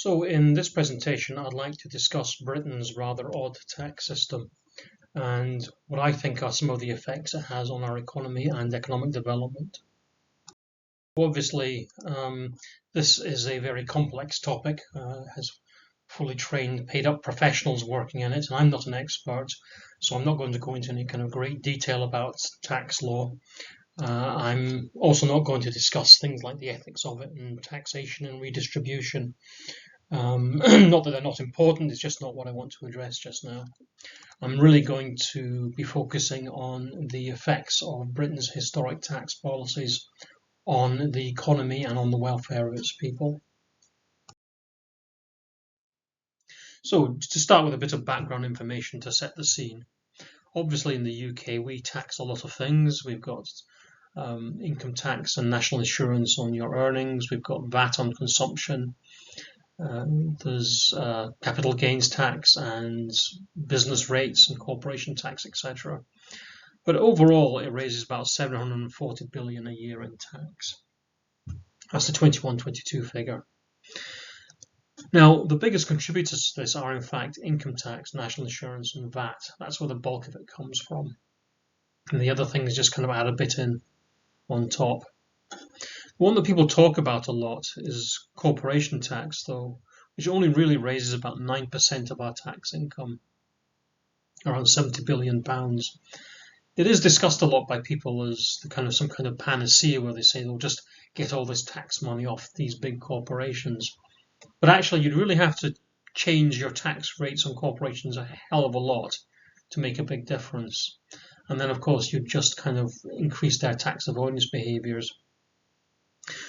So in this presentation, I'd like to discuss Britain's rather odd tax system and what I think are some of the effects it has on our economy and economic development. Obviously, this is a very complex topic, has fully trained, paid-up professionals working in it, and I'm not an expert, so I'm not going to go into any kind of great detail about tax law. I'm also not going to discuss things like the ethics of it and taxation and redistribution. Not that they're not important, it's just not what I want to address just now. I'm really going to be focusing on the effects of Britain's historic tax policies on the economy and on the welfare of its people. So to start with a bit of background information to set the scene. Obviously in the UK we tax a lot of things. We've got income tax and national insurance on your earnings. We've got VAT on consumption. There's capital gains tax and business rates and corporation tax, etc. But overall, it raises about 740 billion a year in tax. That's the 21-22 figure. Now, the biggest contributors to this are, in fact, income tax, national insurance, and VAT. That's where the bulk of it comes from. And the other things just kind of add a bit in on top. One that people talk about a lot is corporation tax, though, which only really raises about 9% of our tax income, around £70 billion. It is discussed a lot by people as some kind of panacea, where they say they'll just get all this tax money off these big corporations. But actually, you'd really have to change your tax rates on corporations a hell of a lot to make a big difference. And then, of course, you'd just kind of increase their tax avoidance behaviours.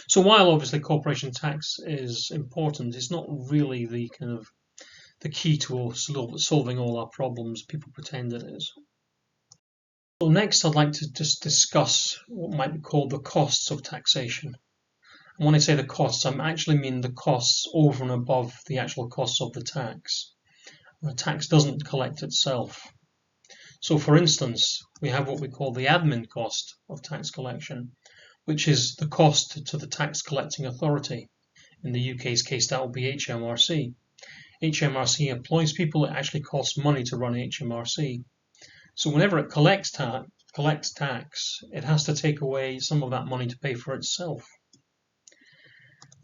So while obviously corporation tax is important, it's not really the key to solving all our problems people pretend it is. So next I'd like to just discuss what might be called the costs of taxation. And when I say the costs, I actually mean the costs over and above the actual costs of the tax. The tax doesn't collect itself. So for instance, we have what we call the admin cost of tax collection, which is the cost to the tax collecting authority. In the UK's case, that will be HMRC. HMRC employs people. It actually costs money to run HMRC. So whenever it collects tax, it has to take away some of that money to pay for itself.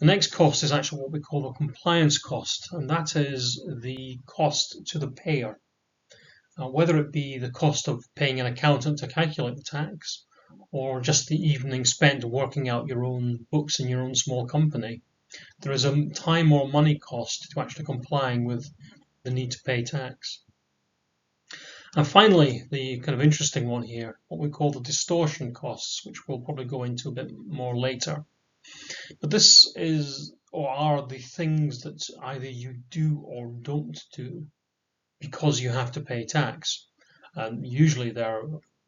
The next cost is actually what we call the compliance cost, and that is the cost to the payer. Whether it be the cost of paying an accountant to calculate the tax, or just the evening spent working out your own books in your own small company, there is a time or money cost to actually complying with the need to pay tax. And finally, the kind of interesting one here, what we call the distortion costs, which we'll probably go into a bit more later. But this is, or are, the things that either you do or don't do because you have to pay tax. Usually they're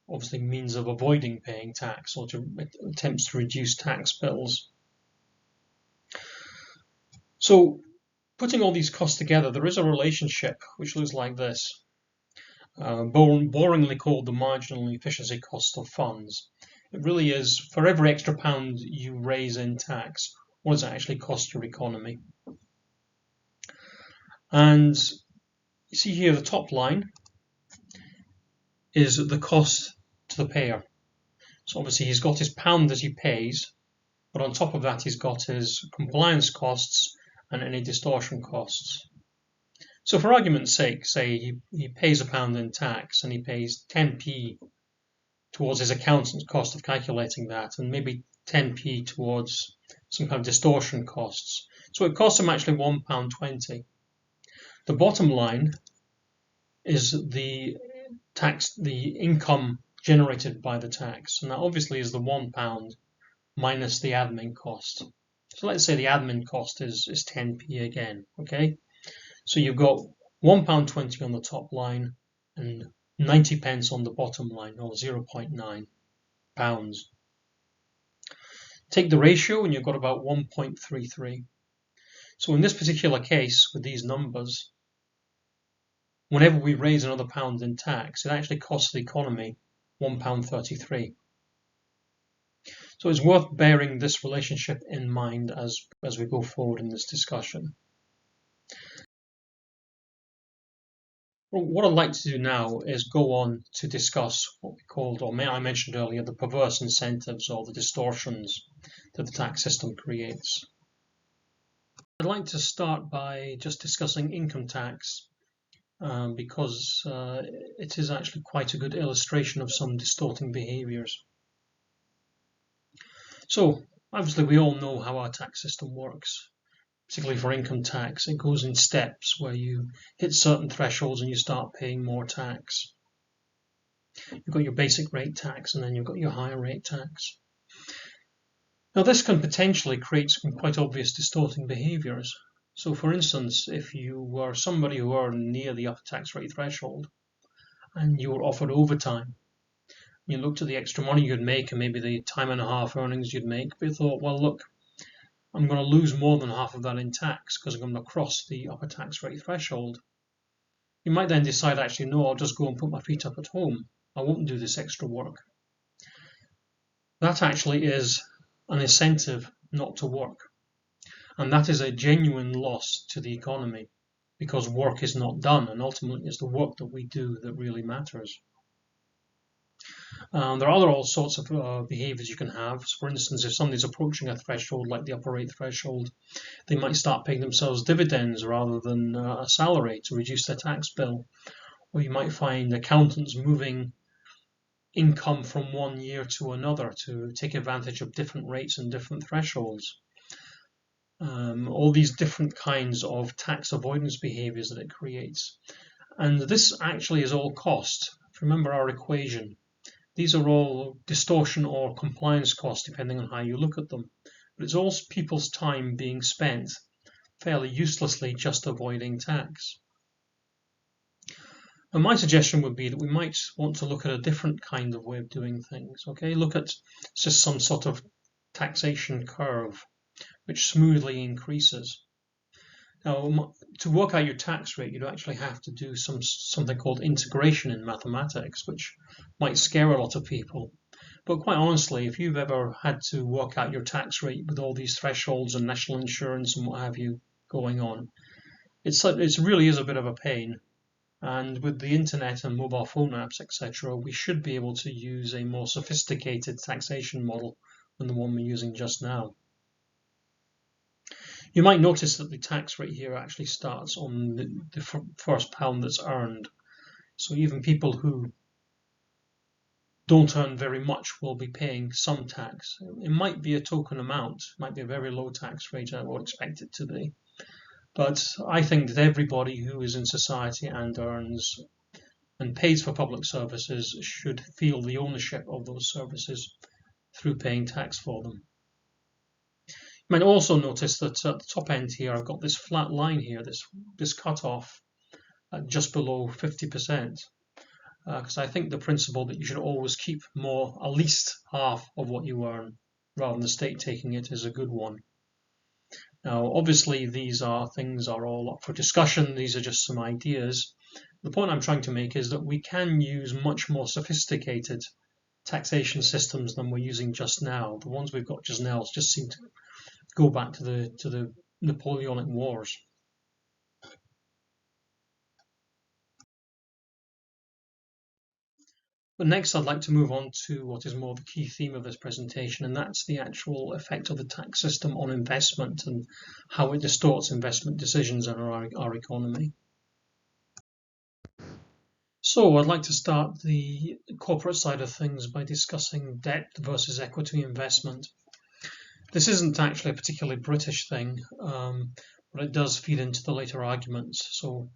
obviously means of avoiding paying tax or to attempts to reduce tax bills. So putting all these costs together, there is a relationship which looks like this, boringly called the marginal efficiency cost of funds. It really is, for every extra pound you raise in tax, what does it actually cost your economy? And you see here the top line is the cost to the payer. So obviously he's got his pound that he pays, but on top of that he's got his compliance costs and any distortion costs. So for argument's sake, say he pays £1 in tax and he pays 10p towards his accountant's cost of calculating that, and maybe 10p towards some kind of distortion costs. So it costs him actually £1.20. The bottom line is the income generated by the tax, and that obviously is the £1 minus the admin cost. So let's say the admin cost is 10p again, okay? So you've got £1.20 on the top line and 90p on the bottom line, or 0.9 pounds. Take the ratio and you've got about 1.33. So in this particular case, with these numbers, whenever we raise another pound in tax, it actually costs the economy £1.33. So it's worth bearing this relationship in mind as we go forward in this discussion. Well, what I'd like to do now is go on to discuss what we called, or I mentioned earlier, the perverse incentives or the distortions that the tax system creates. I'd like to start by just discussing income tax because it is actually quite a good illustration of some distorting behaviours. So, obviously we all know how our tax system works. Particularly for income tax, it goes in steps where you hit certain thresholds and you start paying more tax. You've got your basic rate tax and then you've got your higher rate tax. Now this can potentially create some quite obvious distorting behaviours. So for instance, if you were somebody who earned near the upper tax rate threshold and you were offered overtime, you looked at the extra money you'd make and maybe the time and a half earnings you'd make, but you thought, well look, I'm going to lose more than half of that in tax because I'm going to cross the upper tax rate threshold. You might then decide, actually, no, I'll just go and put my feet up at home. I won't do this extra work. That actually is an incentive not to work. And that is a genuine loss to the economy because work is not done. And ultimately, it's the work that we do that really matters. There are all sorts of behaviours you can have. So for instance, if somebody's approaching a threshold like the upper rate threshold, they might start paying themselves dividends rather than a salary to reduce their tax bill. Or you might find accountants moving income from one year to another to take advantage of different rates and different thresholds. All these different kinds of tax avoidance behaviours that it creates. And this actually is all cost. Remember our equation. These are all distortion or compliance costs, depending on how you look at them. But it's all people's time being spent fairly uselessly just avoiding tax. And my suggestion would be that we might want to look at a different kind of way of doing things. Okay, look at just some sort of taxation curve which smoothly increases. Now, to work out your tax rate, you'd actually have to do something called integration in mathematics, which might scare a lot of people. But quite honestly, if you've ever had to work out your tax rate with all these thresholds and national insurance and what have you going on, it really is a bit of a pain. And with the internet and mobile phone apps, etc., we should be able to use a more sophisticated taxation model than the one we're using just now. You might notice that the tax rate here actually starts on the first pound that's earned. So even people who don't earn very much will be paying some tax. It might be a token amount, it might be a very low tax rate, I would expect it to be. But I think that everybody who is in society and earns and pays for public services should feel the ownership of those services through paying tax for them. You might also notice that at the top end here, I've got this flat line here, this cutoff at just below 50%, because I think the principle that you should always keep at least half of what you earn, rather than the state taking it, is a good one. Now, obviously, these things are all up for discussion. These are just some ideas. The point I'm trying to make is that we can use much more sophisticated taxation systems than we're using just now. The ones we've got just now just seem to go back to the Napoleonic Wars. But next, I'd like to move on to what is more the key theme of this presentation, and that's the actual effect of the tax system on investment and how it distorts investment decisions in our economy. So I'd like to start the corporate side of things by discussing debt versus equity investment. This isn't actually a particularly British thing, but it does feed into the later arguments. So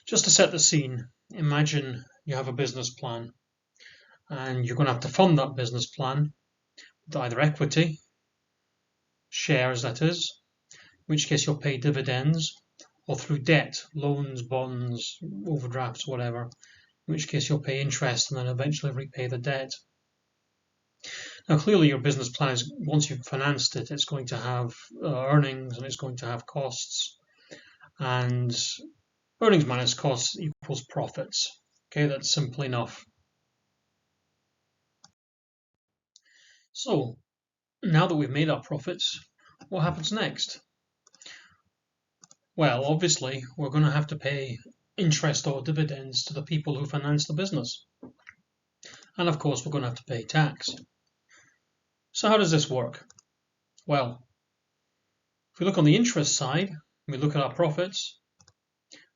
just to set the scene, imagine you have a business plan and you're going to have to fund that business plan with either equity, shares that is, in which case you'll pay dividends, or through debt, loans, bonds, overdrafts, whatever, in which case you'll pay interest and then eventually repay the debt. Now clearly your business plan is, once you've financed it, it's going to have earnings and it's going to have costs, and earnings minus costs equals profits. Okay, that's simple enough. So now that we've made our profits, what happens next? Well, obviously, we're going to have to pay interest or dividends to the people who finance the business. And of course, we're going to have to pay tax. So how does this work? Well, if we look on the interest side, we look at our profits,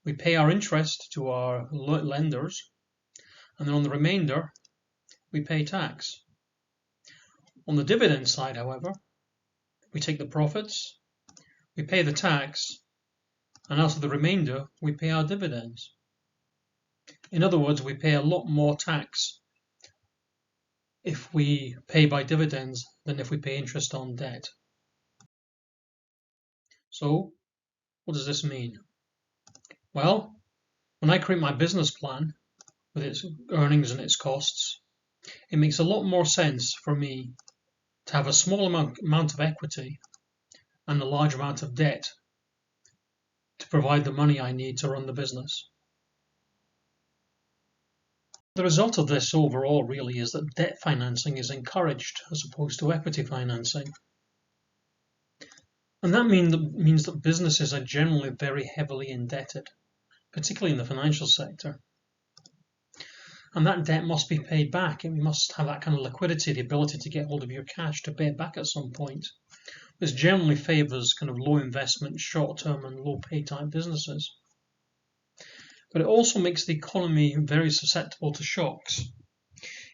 we pay our interest to our lenders, and then on the remainder, we pay tax. On the dividend side, however, we take the profits, we pay the tax, and out of the remainder, we pay our dividends. In other words, we pay a lot more tax if we pay by dividends than if we pay interest on debt. So, what does this mean? Well, when I create my business plan with its earnings and its costs, it makes a lot more sense for me to have a small amount of equity and a large amount of debt to provide the money I need to run the business. The result of this overall really is that debt financing is encouraged as opposed to equity financing. And that means that businesses are generally very heavily indebted, particularly in the financial sector. And that debt must be paid back. And you must have that kind of liquidity, the ability to get hold of your cash to pay it back at some point. This generally favors kind of low investment, short-term and low pay type businesses. But it also makes the economy very susceptible to shocks.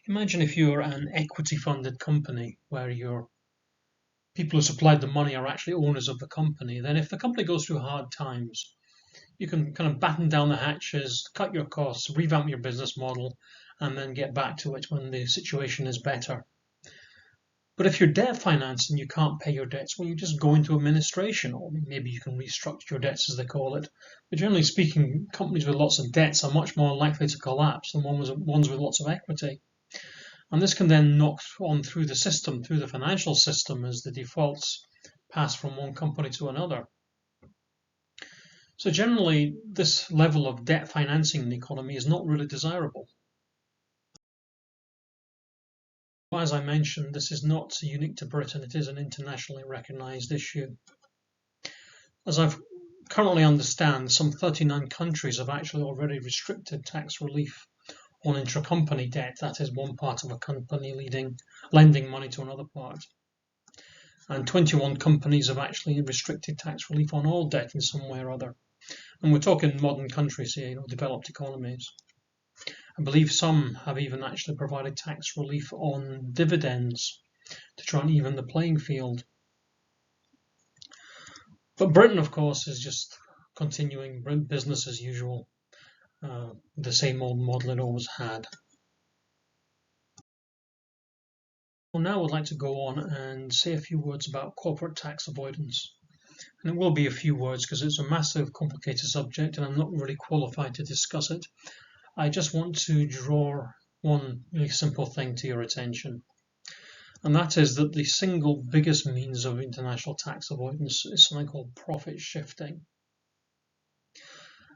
Imagine if you're an equity funded company where your people who supplied the money are actually owners of the company. Then if the company goes through hard times, you can kind of batten down the hatches, cut your costs, revamp your business model, and then get back to it when the situation is better. But if you're debt financed and you can't pay your debts, well, you just go into administration, or maybe you can restructure your debts, as they call it. But generally speaking, companies with lots of debts are much more likely to collapse than ones with lots of equity. And this can then knock on through the system, through the financial system, as the defaults pass from one company to another. So generally, this level of debt financing in the economy is not really desirable. As I mentioned, this is not unique to Britain. It is an internationally recognised issue. As I currently understand, some 39 countries have actually already restricted tax relief on intracompany debt. That is, one part of a company lending money to another part. And 21 companies have actually restricted tax relief on all debt in some way or other. And we're talking modern countries here, developed economies. I believe some have even actually provided tax relief on dividends to try and even the playing field. But Britain, of course, is just continuing business as usual, the same old model it always had. Well, now I'd like to go on and say a few words about corporate tax avoidance. And it will be a few words because it's a massive, complicated subject and I'm not really qualified to discuss it. I just want to draw one really simple thing to your attention. And that is that the single biggest means of international tax avoidance is something called profit shifting.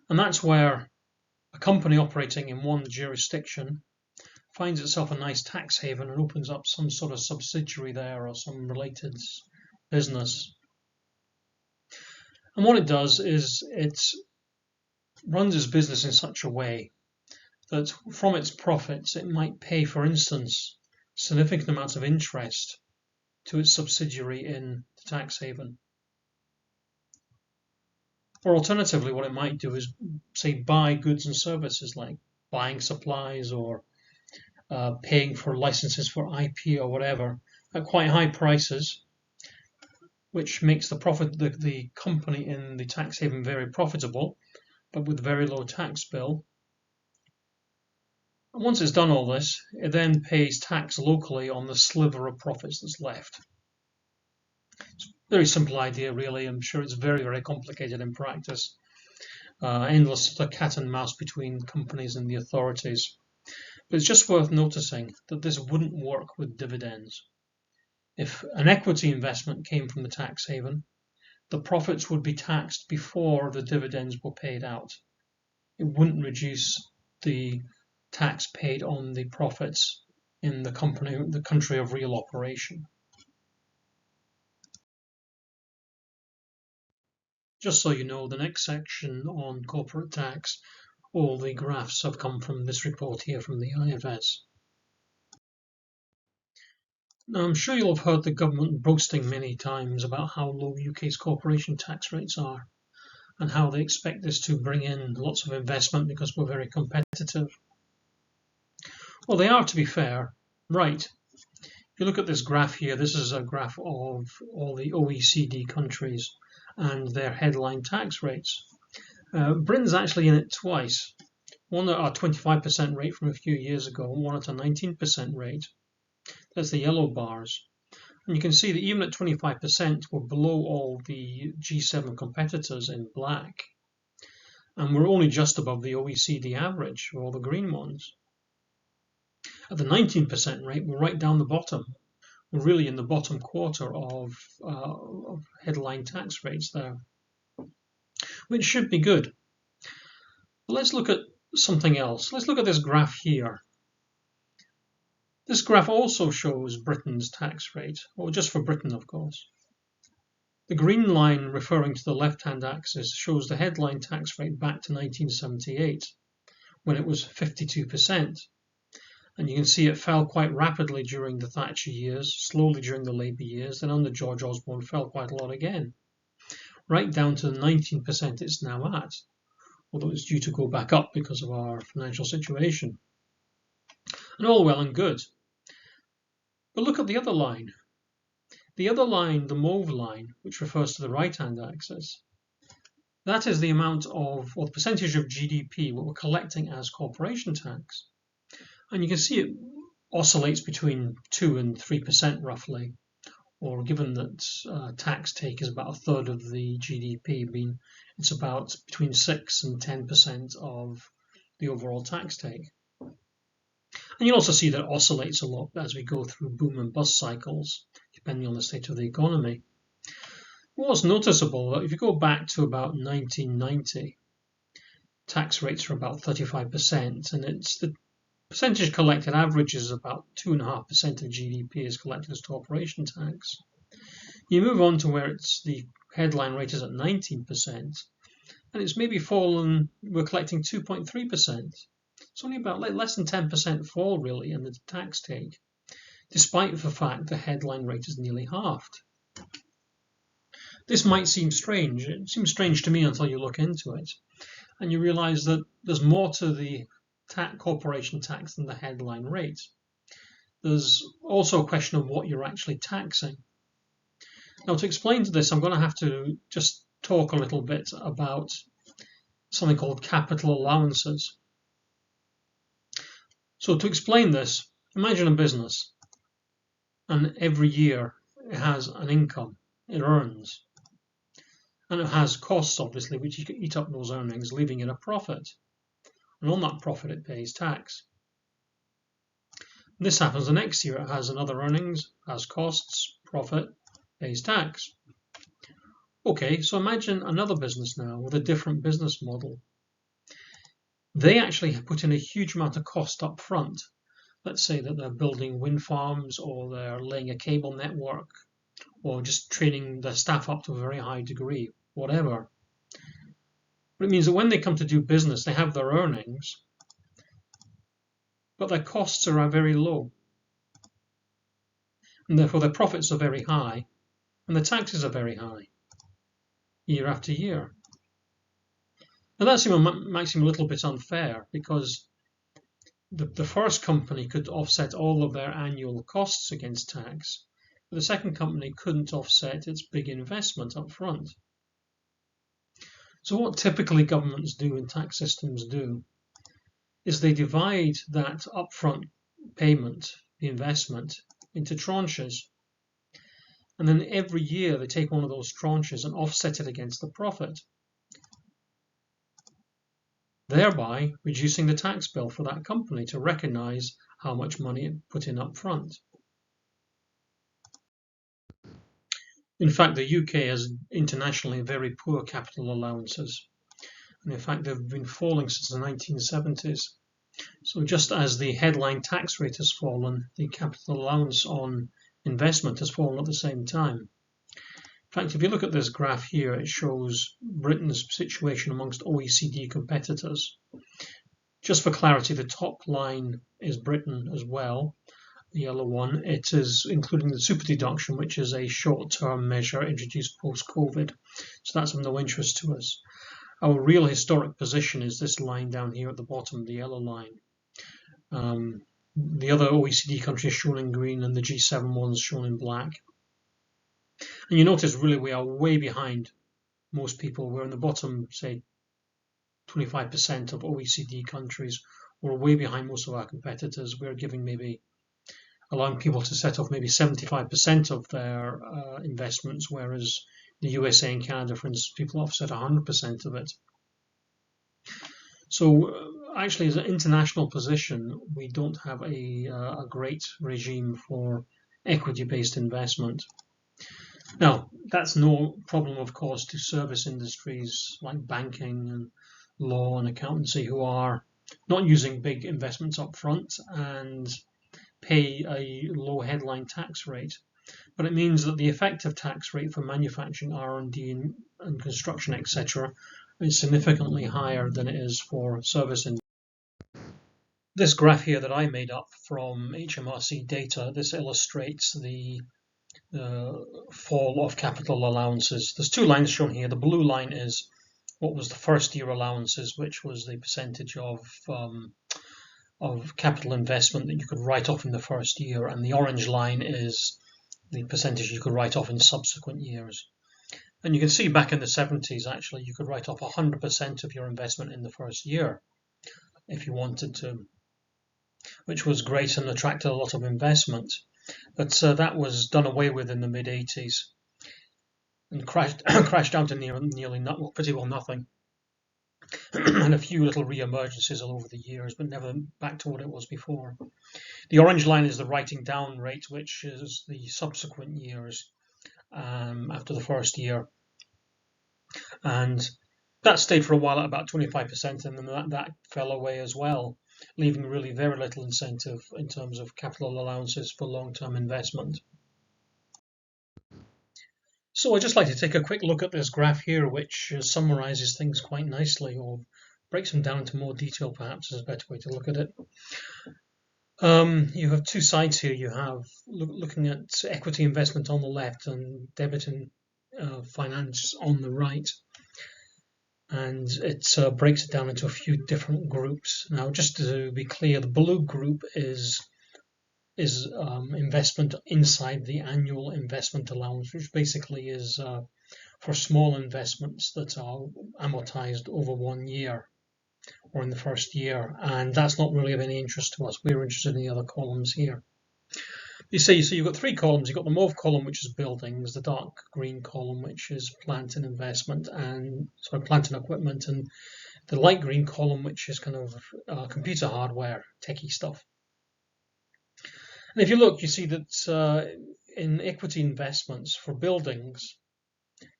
And that's where a company operating in one jurisdiction finds itself a nice tax haven and opens up some sort of subsidiary there or some related business. And what it does is it runs its business in such a way that from its profits it might pay, for instance, significant amounts of interest to its subsidiary in the tax haven. Or alternatively, what it might do is, say, buy goods and services like buying supplies or paying for licenses for IP or whatever at quite high prices, which makes the company in the tax haven very profitable, but with very low tax bill. And once it's done all this, it then pays tax locally on the sliver of profits that's left. It's a very simple idea, really. I'm sure it's very, very complicated in practice. Endless sort of cat and mouse between companies and the authorities. But it's just worth noticing that this wouldn't work with dividends. If an equity investment came from the tax haven, the profits would be taxed before the dividends were paid out. It wouldn't reduce the tax paid on the profits in the country of real operation. Just so you know, the next section on corporate tax All the graphs have come from this report here from the IFS. Now, I'm sure you'll have heard the government boasting many times about how low UK's corporation tax rates are and how they expect this to bring in lots of investment because we're very competitive. Well, they are, to be fair, right. If you look at this graph here, this is a graph of all the OECD countries and their headline tax rates. Britain's actually in it twice. One at a 25% rate from a few years ago, and one at a 19% rate. That's the yellow bars. And you can see that even at 25%, we're below all the G7 competitors in black. And we're only just above the OECD average for all the green ones. At the 19% rate, we're right down the bottom. We're really in the bottom quarter of headline tax rates there, which should be good. But let's look at something else. Let's look at this graph here. This graph also shows Britain's tax rate, or just for Britain, of course. The green line referring to the left-hand axis shows the headline tax rate back to 1978, when it was 52%. And you can see it fell quite rapidly during the Thatcher years, slowly during the Labour years, then under George Osborne fell quite a lot again, right down to the 19% it's now at, although it's due to go back up because of our financial situation. And all well and good. But look at the other line. The other line, the mauve line, which refers to the right-hand axis, that is the amount of, or the percentage of GDP, what we're collecting as corporation tax. And you can see it oscillates between 2 and 3% roughly, or given that tax take is about a third of the GDP, it's about between 6 and 10% of the overall tax take. And you'll also see that it oscillates a lot as we go through boom and bust cycles, depending on the state of the economy. What's noticeable, that if you go back to about 1990, tax rates are about 35%, and it's the percentage collected average is about 2.5% of GDP is collected as corporation tax. You move on to where the headline rate is at 19%, and it's maybe fallen, we're collecting 2.3%. It's only about less than 10% fall, really, in the tax take, despite the fact the headline rate is nearly halved. This might seem strange. It seems strange to me until you look into it, and you realise that there's more to the corporation tax than the headline rate. There's also a question of what you're actually taxing. Now, to explain to this, I'm going to have to just talk a little bit about something called capital allowances. So to explain this, imagine a business, and every year it has an income, it earns, and it has costs, obviously, which you can eat up those earnings, leaving it a profit. And on that profit, it pays tax. This happens the next year. It has another earnings, has costs, profit, pays tax. Okay, so imagine another business now with a different business model. They actually put in a huge amount of cost up front. Let's say that they're building wind farms, or they're laying a cable network, or just training their staff up to a very high degree, whatever. But it means that when they come to do business, they have their earnings, but their costs are very low. And therefore their profits are very high, and the taxes are very high, year after year. Now that might seem a little bit unfair, because the first company could offset all of their annual costs against tax, but the second company couldn't offset its big investment up front. So what typically governments do and tax systems do is they divide that upfront payment, the investment, into tranches. And then every year they take one of those tranches and offset it against the profit, thereby reducing the tax bill for that company to recognise how much money it put in up front. In fact, the UK has internationally very poor capital allowances. And in fact, they've been falling since the 1970s. So just as the headline tax rate has fallen, the capital allowance on investment has fallen at the same time. fact, if you look at this graph here, it shows Britain's situation amongst OECD competitors. Just for clarity, the top line is Britain as well, the yellow one. It is including the super deduction, which is a short-term measure introduced post-COVID. So that's of no interest to us. Our real historic position is this line down here at the bottom, the yellow line. The other OECD countries shown in green and the G7 ones shown in black. And you notice really we are way behind most people. We're in the bottom, say, 25% of OECD countries. We're way behind most of our competitors. We're giving allowing people to set off maybe 75% of their investments, whereas the USA and Canada, for instance, people offset 100% of it. So actually, as an international position, we don't have a great regime for equity-based investment. Now, that's no problem, of course, to service industries like banking and law and accountancy who are not using big investments up front and pay a low headline tax rate. But it means that the effective tax rate for manufacturing, R&D, and construction, etc., is significantly higher than it is for service industry. This graph here that I made up from HMRC data, this illustrates the fall of capital allowances. There's two lines shown here. The blue line is what was the first year allowances, which was the percentage of capital investment that you could write off in the first year, and the orange line is the percentage you could write off in subsequent years. And you can see back in the 70s, actually, you could write off 100% of your investment in the first year if you wanted to, which was great and attracted a lot of investment. But that was done away with in the mid-80s and crashed down to nearly pretty well nothing. And a few little re-emergencies all over the years, but never back to what it was before. The orange line is the writing down rate, which is the subsequent years after the first year. And that stayed for a while at about 25%, and then that fell away as well, leaving really very little incentive in terms of capital allowances for long-term investment. So I'd just like to take a quick look at this graph here, which summarizes things quite nicely, or breaks them down into more detail, perhaps is a better way to look at it. You have two sides here. You have looking at equity investment on the left and debit and finance on the right. And it breaks it down into a few different groups. Now, just to be clear, the blue group is investment inside the annual investment allowance, which basically is for small investments that are amortized over 1 year or in the first year, and that's not really of any interest to us. We're interested in the other columns here. You see, so you've got three columns. You've got the mauve column, which is buildings, the dark green column, which is plant and investment, and plant and equipment, and the light green column, which is kind of computer hardware, techie stuff. And if you look, you see that in equity investments for buildings,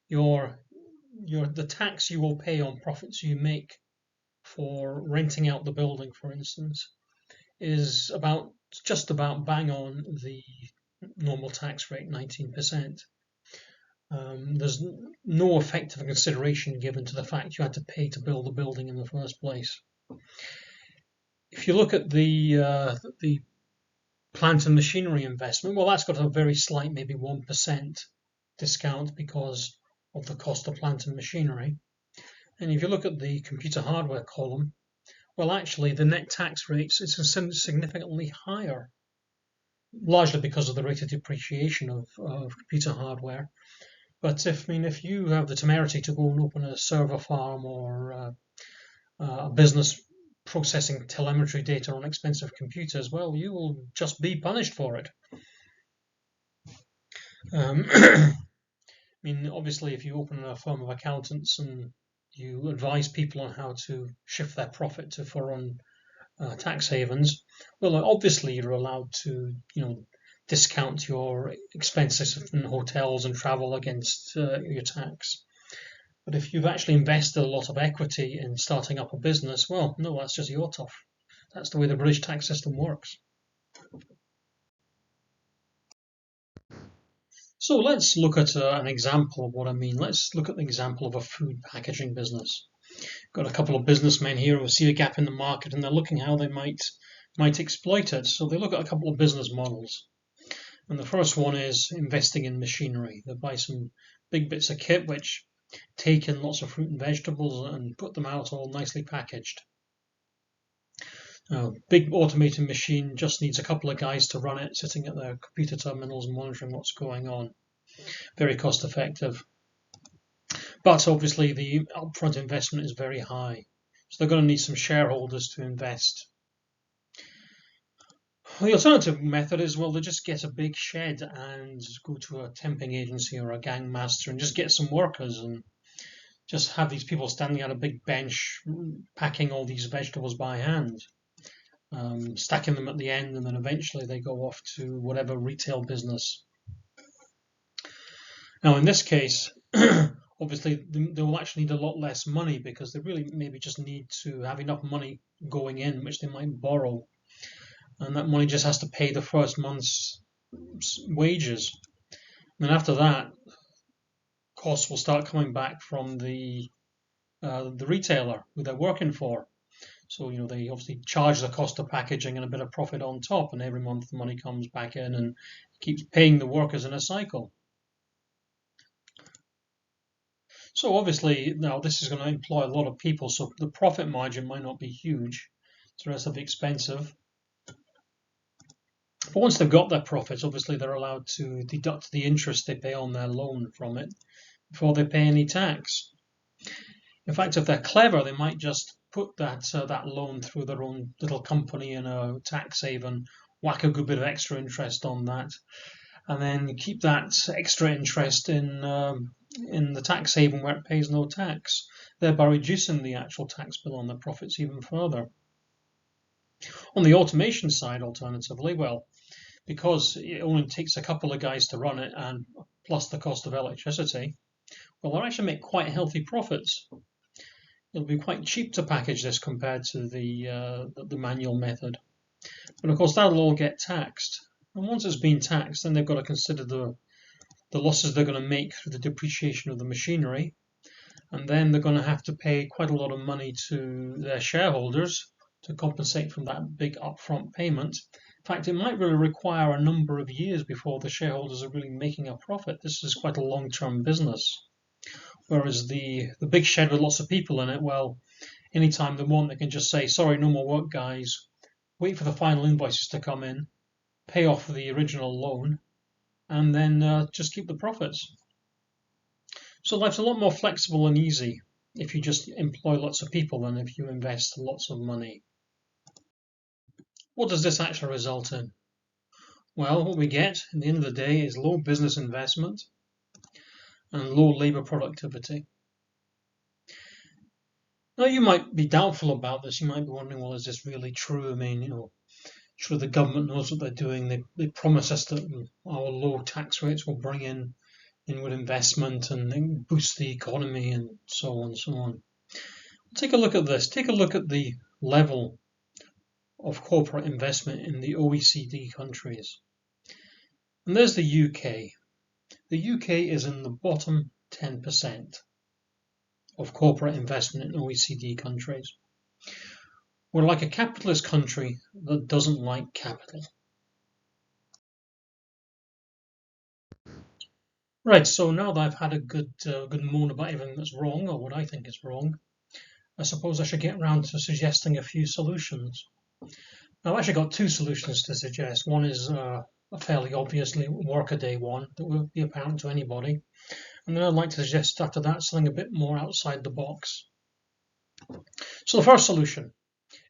the tax you will pay on profits you make for renting out the building, for instance, is just about bang on the normal tax rate, 19%. There's no effective consideration given to the fact you had to pay to build the building in the first place. If you look at the plant and machinery investment, well, that's got a very slight, maybe 1% discount because of the cost of plant and machinery. And if you look at the computer hardware column, well, actually, the net tax rates is significantly higher, largely because of the rate of depreciation of computer hardware. But if you have the temerity to go and open a server farm or a business processing telemetry data on expensive computers, well, you will just be punished for it. Obviously, if you open a firm of accountants and you advise people on how to shift their profit to foreign tax havens, well, obviously you're allowed to, discount your expenses in hotels and travel against your tax. But if you've actually invested a lot of equity in starting up a business, well, no, that's just your tough. That's the way the British tax system works. So let's look at an example of what I mean. Let's look at the example of a food packaging business. Got a couple of businessmen here who see a gap in the market and they're looking how they might exploit it. So they look at a couple of business models. And the first one is investing in machinery. They buy some big bits of kit which take in lots of fruit and vegetables and put them out all nicely packaged. A big automated machine just needs a couple of guys to run it, sitting at their computer terminals and monitoring what's going on. Very cost effective. But obviously the upfront investment is very high. So they're going to need some shareholders to invest. The alternative method is, well, they just get a big shed and go to a temping agency or a gang master and just get some workers and just have these people standing at a big bench packing all these vegetables by hand. Stacking them at the end, and then eventually they go off to whatever retail business. Now, in this case, obviously they will actually need a lot less money because they really maybe just need to have enough money going in, which they might borrow, and that money just has to pay the first month's wages. And then after that, costs will start coming back from the retailer who they're working for. So, they obviously charge the cost of packaging and a bit of profit on top, and every month the money comes back in and keeps paying the workers in a cycle. So obviously now this is going to employ a lot of people, so the profit margin might not be huge. It's relatively expensive. But once they've got their profits, obviously they're allowed to deduct the interest they pay on their loan from it before they pay any tax. In fact, if they're clever, they might just put that loan through their own little company in a tax haven, whack a good bit of extra interest on that, and then keep that extra interest in the tax haven where it pays no tax, thereby reducing the actual tax bill on their profits even further. On the automation side, alternatively, well, because it only takes a couple of guys to run it and plus the cost of electricity, well, they'll actually make quite healthy profits. It'll be quite cheap to package this compared to the manual method. But of course, that'll all get taxed. And once it's been taxed, then they've got to consider the losses they're going to make through the depreciation of the machinery. And then they're going to have to pay quite a lot of money to their shareholders to compensate from that big upfront payment. In fact, it might really require a number of years before the shareholders are really making a profit. This is quite a long-term business. Whereas the big shed with lots of people in it, well, anytime they want, they can just say, sorry, no more work, guys. Wait for the final invoices to come in, pay off the original loan, and then just keep the profits. So life's a lot more flexible and easy if you just employ lots of people than if you invest lots of money. What does this actually result in? Well, what we get at the end of the day is low business investment and low labour productivity. Now, you might be doubtful about this. You might be wondering, well, is this really true? I mean, sure, the government knows what they're doing. They promise us that our low tax rates will bring in inward investment and boost the economy and so on and so on. Take a look at this. Take a look at the level of corporate investment in the OECD countries. And there's the UK. The UK is in the bottom 10% of corporate investment in OECD countries. We're like a capitalist country that doesn't like capital. Right, so now that I've had a good moan about everything that's wrong, or what I think is wrong, I suppose I should get around to suggesting a few solutions. Now, I've actually got two solutions to suggest. One is a fairly obviously workaday one that will be apparent to anybody. And then I'd like to suggest after that something a bit more outside the box. So the first solution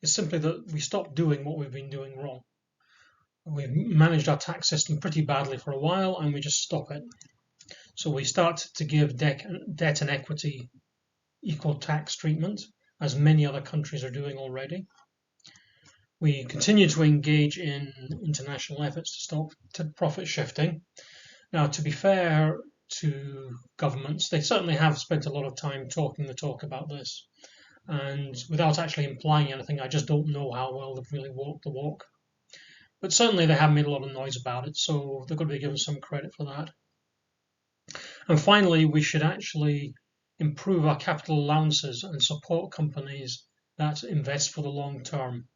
is simply that we stop doing what we've been doing wrong. We've managed our tax system pretty badly for a while and we just stop it. So we start to give debt and equity equal tax treatment, as many other countries are doing already. We continue to engage in international efforts to stop profit shifting. Now, to be fair to governments, they certainly have spent a lot of time talking the talk about this. And without actually implying anything, I just don't know how well they've really walked the walk. But certainly they have made a lot of noise about it, so they've got to be given some credit for that. And finally, we should actually improve our capital allowances and support companies that invest for the long term,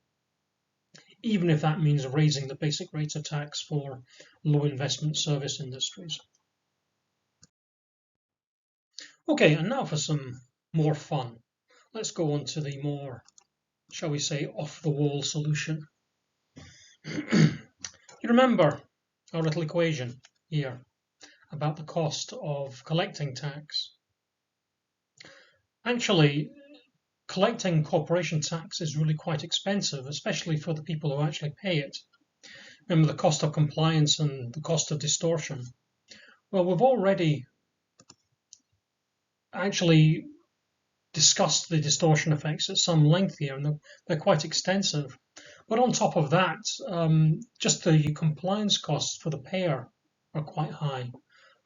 even if that means raising the basic rates of tax for low investment service industries. Okay, and now for some more fun. Let's go on to the more, shall we say, off-the-wall solution. You remember our little equation here about the cost of collecting tax. Actually, collecting corporation tax is really quite expensive, especially for the people who actually pay it. Remember the cost of compliance and the cost of distortion. Well, we've already actually discussed the distortion effects at some length here, and they're quite extensive. But on top of that, just the compliance costs for the payer are quite high.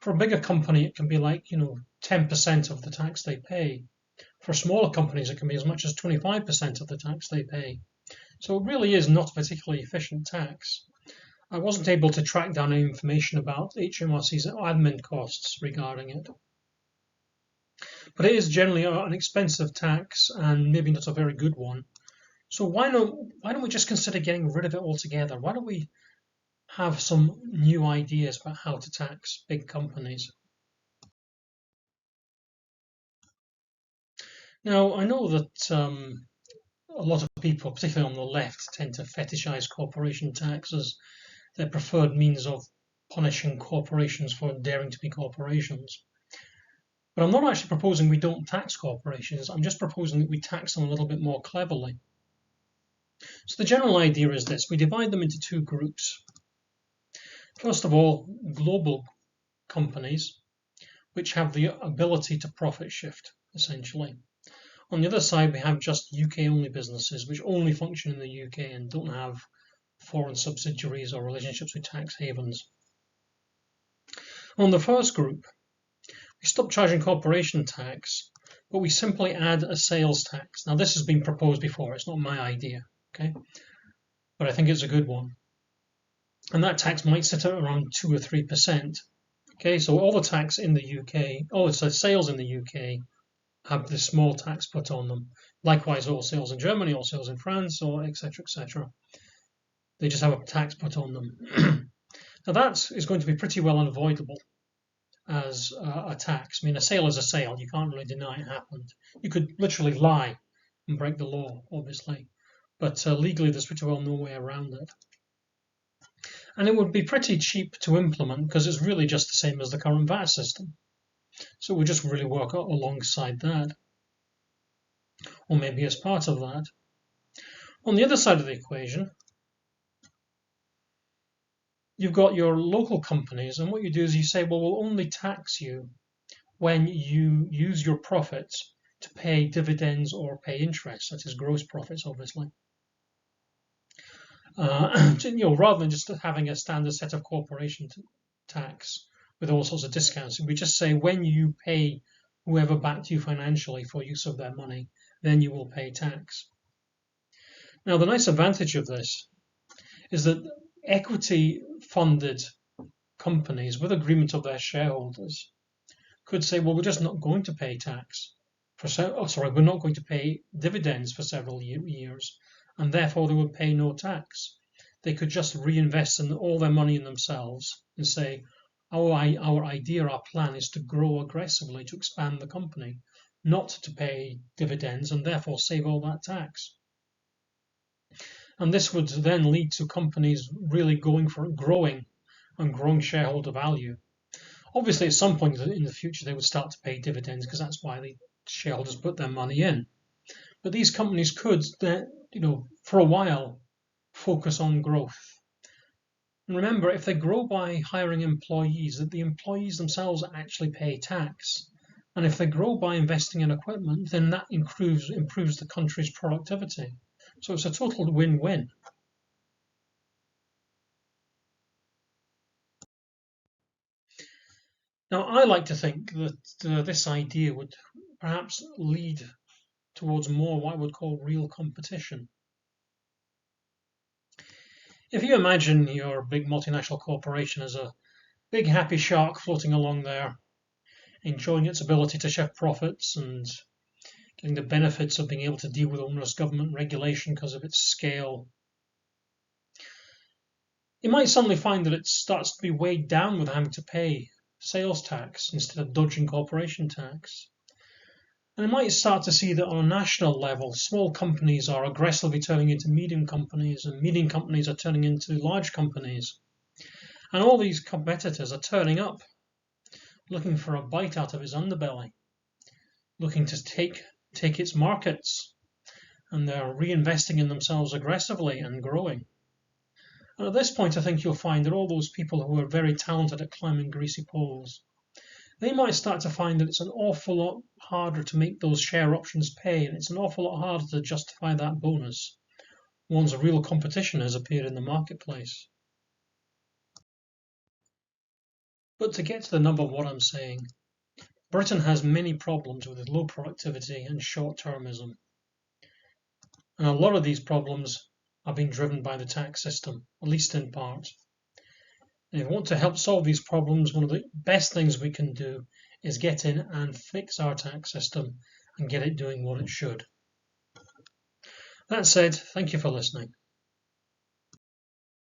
For a bigger company, it can be like 10% of the tax they pay. For smaller companies, it can be as much as 25% of the tax they pay. So it really is not a particularly efficient tax. I wasn't able to track down any information about HMRC's admin costs regarding it. But it is generally an expensive tax and maybe not a very good one. So why don't we just consider getting rid of it altogether? Why don't we have some new ideas about how to tax big companies? Now, I know that a lot of people, particularly on the left, tend to fetishize corporation tax as their preferred means of punishing corporations for daring to be corporations. But I'm not actually proposing we don't tax corporations. I'm just proposing that we tax them a little bit more cleverly. So the general idea is this. We divide them into two groups. First of all, global companies, which have the ability to profit shift, essentially. On the other side, we have just UK-only businesses, which only function in the UK and don't have foreign subsidiaries or relationships with tax havens. On the first group, we stop charging corporation tax, but we simply add a sales tax. Now, this has been proposed before. It's not my idea, okay? But I think it's a good one. And that tax might sit at around 2 or 3%. Okay, so all the tax in the UK, so sales in the UK have this small tax put on them. Likewise, all sales in Germany, all sales in France, or etc., etc. They just have a tax put on them. Now that is going to be pretty well unavoidable as a tax. I mean, a sale is a sale. You can't really deny it happened. You could literally lie and break the law, obviously. But legally, there's pretty well no way around it. And it would be pretty cheap to implement because it's really just the same as the current VAT system. So we just really work alongside that, or maybe as part of that. On the other side of the equation, you've got your local companies, and what you do is you say, well, we'll only tax you when you use your profits to pay dividends or pay interest, that is gross profits, obviously. Rather than just having a standard set of corporation tax with all sorts of discounts, we just say when you pay whoever backed you financially for use of their money, then you will pay tax. Now, the nice advantage of this is that equity-funded companies, with agreement of their shareholders, could say, well, we're just not going to pay tax. We're not going to pay dividends for several years, and therefore they would pay no tax. They could just reinvest all their money in themselves and say, our idea, our plan is to grow aggressively, to expand the company, not to pay dividends and therefore save all that tax. And this would then lead to companies really going for growing and growing shareholder value. Obviously, at some point in the future, they would start to pay dividends because that's why the shareholders put their money in. But these companies could, for a while, focus on growth. And remember, if they grow by hiring employees, that the employees themselves actually pay tax. And if they grow by investing in equipment, then that improves the country's productivity. So it's a total win-win. Now, I like to think that this idea would perhaps lead towards more what I would call real competition. If you imagine your big multinational corporation as a big happy shark floating along there, enjoying its ability to shift profits and getting the benefits of being able to deal with onerous government regulation because of its scale. You might suddenly find that it starts to be weighed down with having to pay sales tax instead of dodging corporation tax. And you might start to see that on a national level, small companies are aggressively turning into medium companies, and medium companies are turning into large companies. And all these competitors are turning up, looking for a bite out of its underbelly, looking to take its markets, and they're reinvesting in themselves aggressively and growing. And at this point, I think you'll find that all those people who are very talented at climbing greasy poles, they might start to find that it's an awful lot harder to make those share options pay, and it's an awful lot harder to justify that bonus once a real competition has appeared in the marketplace. But to get to the nub of what I'm saying, Britain has many problems with low productivity and short-termism. And a lot of these problems are being driven by the tax system, at least in part. And if we want to help solve these problems, one of the best things we can do is get in and fix our tax system and get it doing what it should. That said, thank you for listening.